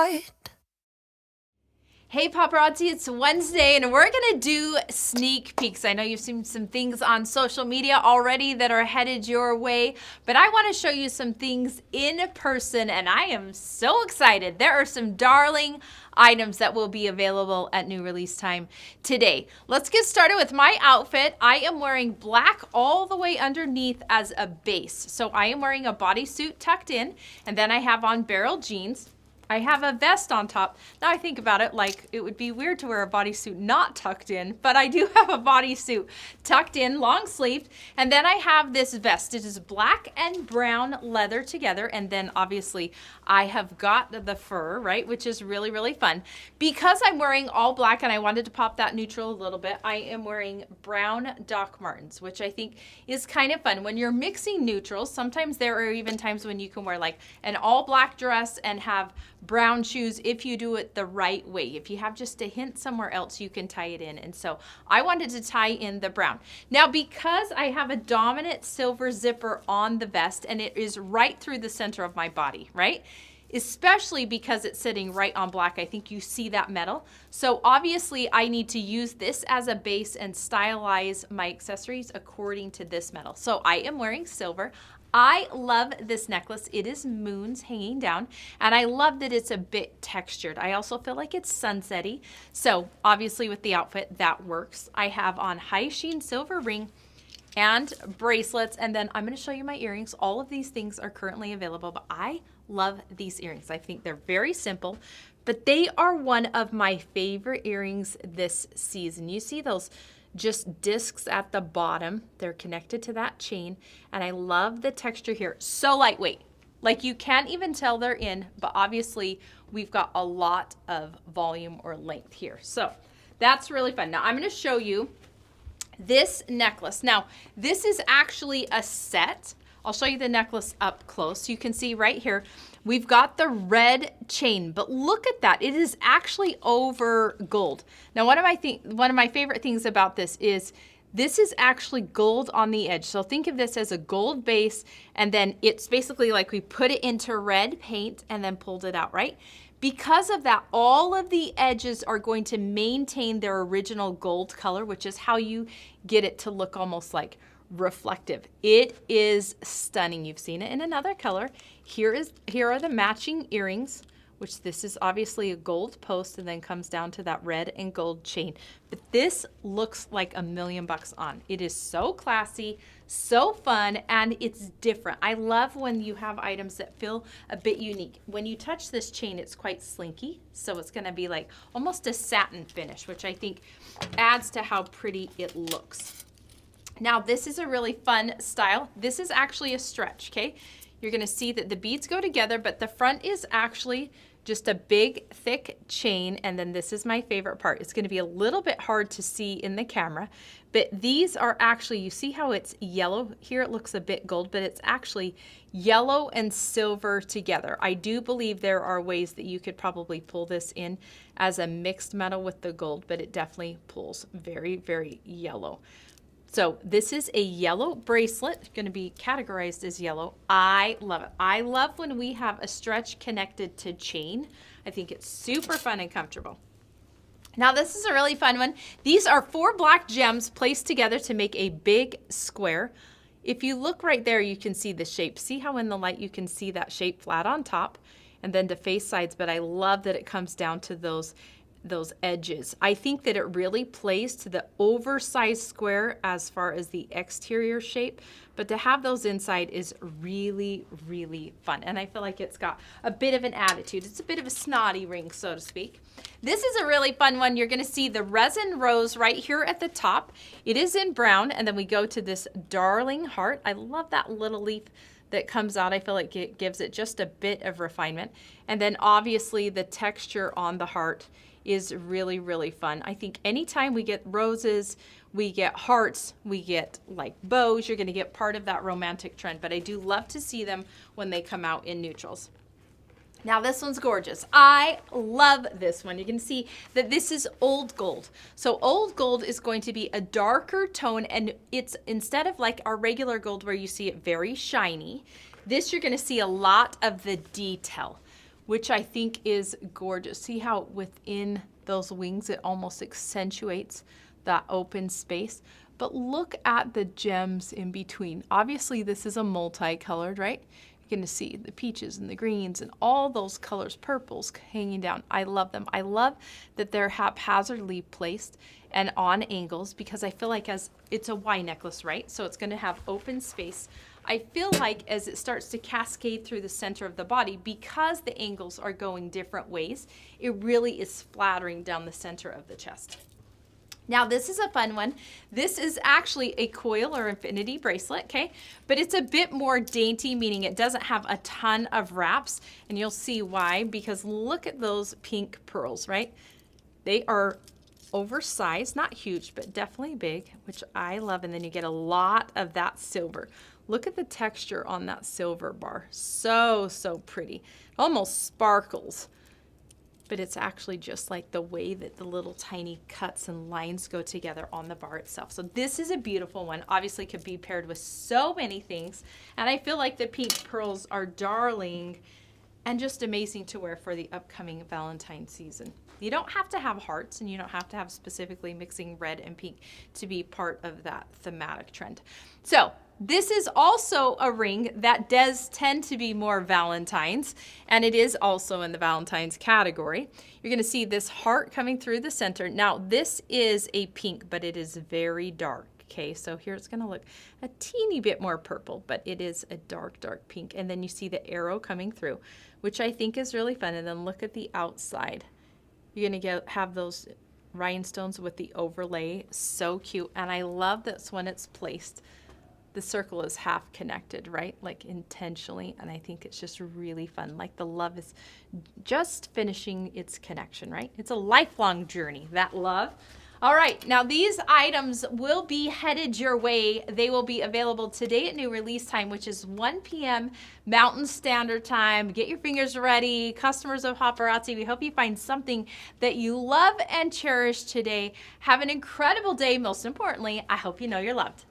right. Hey paparazzi, it's Wednesday and we're gonna do sneak peeks. I know you've seen some things on social media already that are headed your way, but I wanna show you some things in person and I am so excited. There are some darling items that will be available at new release time today. Let's get started with my outfit. I am wearing black all the way underneath as a base. So I am wearing a bodysuit tucked in, and then I have on barrel jeans. I have a vest on top. Now I think about it, like it would be weird to wear a bodysuit not tucked in, but I do have a bodysuit tucked in, long sleeved. And then I have this vest. It is black and brown leather together. And then obviously I have got the fur, right? Which is really, really fun. Because I'm wearing all black and I wanted to pop that neutral a little bit, I am wearing brown Doc Martens, which I think is kind of fun. When you're mixing neutrals, sometimes there are even times when you can wear like an all black dress and have brown shoes if you do it the right way. If you have just a hint somewhere else, you can tie it in. And so I wanted to tie in the brown. Now, because I have a dominant silver zipper on the vest and it is right through the center of my body, right? Especially because it's sitting right on black, I think you see that metal. So obviously I need to use this as a base and stylize my accessories according to this metal. So I am wearing silver. I love this necklace. It is moons hanging down, and I love that it's a bit textured. I also feel like it's sunsetty. So obviously with the outfit, that works. I have on high sheen silver ring and bracelets, and then I'm gonna show you my earrings. All of these things are currently available, but I love these earrings. I think they're very simple, but they are one of my favorite earrings this season. You see those just discs at the bottom. They're connected to that chain, and I love the texture here. So lightweight. Like you can't even tell they're in, but obviously we've got a lot of volume or length here. So that's really fun. Now I'm gonna show you this necklace. Now, this is actually a set. I'll show you the necklace up close. You can see right here, we've got the red chain, but look at that. It is actually over gold. Now, one of my favorite things about this is actually gold on the edge. So think of this as a gold base, and then it's basically like we put it into red paint and then pulled it out, right? Because of that, all of the edges are going to maintain their original gold color, which is how you get it to look almost like reflective. It is stunning. You've seen it in another color. Here are the matching earrings, which this is obviously a gold post and then comes down to that red and gold chain. But this looks like $1,000,000 on. It is so classy, so fun, and it's different. I love when you have items that feel a bit unique. When you touch this chain, it's quite slinky, so it's gonna be like almost a satin finish, which I think adds to how pretty it looks. Now, this is a really fun style. This is actually a stretch, okay? You're gonna see that the beads go together, but the front is actually just a big, thick chain, and then this is my favorite part. It's gonna be a little bit hard to see in the camera, but these are actually, you see how it's yellow? Here it looks a bit gold, but it's actually yellow and silver together. I do believe there are ways that you could probably pull this in as a mixed metal with the gold, but it definitely pulls very, very yellow. So this is a yellow bracelet, going to be categorized as yellow. I love it. I love when we have a stretch connected to chain. I think it's super fun and comfortable. Now this is a really fun one. These are 4 black gems placed together to make a big square. If you look right there, you can see the shape. See how in the light you can see that shape flat on top and then to face sides, but I love that it comes down to those edges. I think that it really plays to the oversized square as far as the exterior shape, but to have those inside is really, really fun. And I feel like it's got a bit of an attitude. It's a bit of a snotty ring, so to speak. This is a really fun one. You're gonna see the resin rose right here at the top. It is in brown, and then we go to this darling heart. I love that little leaf that comes out. I feel like it gives it just a bit of refinement. And then obviously the texture on the heart is really, really fun. I think anytime we get roses, we get hearts, we get like bows, you're gonna get part of that romantic trend, but I do love to see them when they come out in neutrals. Now this one's gorgeous. I love this one. You can see that this is old gold. So old gold is going to be a darker tone, and it's instead of like our regular gold where you see it very shiny, this you're gonna see a lot of the detail. which I think is gorgeous. See how within those wings it almost accentuates that open space? But look at the gems in between. Obviously this is a multicolored, right? You're gonna see the peaches and the greens and all those colors, purples hanging down. I love them. I love that they're haphazardly placed and on angles, because I feel like as it's a Y necklace, right? So it's gonna have open space. I feel like as it starts to cascade through the center of the body, because the angles are going different ways, it really is flattering down the center of the chest. Now this is a fun one. This is actually a coil or infinity bracelet, okay? But it's a bit more dainty, meaning it doesn't have a ton of wraps, and you'll see why, because look at those pink pearls, right? They are oversized, not huge, but definitely big, which I love, and then you get a lot of that silver. Look at the texture on that silver bar. So, so pretty. It almost sparkles. But it's actually just like the way that the little tiny cuts and lines go together on the bar itself. So this is a beautiful one. Obviously could be paired with so many things. And I feel like the pink pearls are darling and just amazing to wear for the upcoming Valentine's season. You don't have to have hearts, and you don't have to have specifically mixing red and pink to be part of that thematic trend. So this is also a ring that does tend to be more Valentine's, and it is also in the Valentine's category. You're gonna see this heart coming through the center. Now this is a pink, but it is very dark. Okay, so here it's gonna look a teeny bit more purple, but it is a dark, dark pink. And then you see the arrow coming through, which I think is really fun. And then look at the outside. You're gonna have those rhinestones with the overlay, so cute. And I love this when it's placed. The circle is half connected, right? Like intentionally, and I think it's just really fun. Like the love is just finishing its connection, right? It's a lifelong journey, that love. All right, now these items will be headed your way. They will be available today at new release time, which is 1 p.m. Mountain Standard Time. Get your fingers ready. Customers of Paparazzi, we hope you find something that you love and cherish today. Have an incredible day. Most importantly, I hope you know you're loved.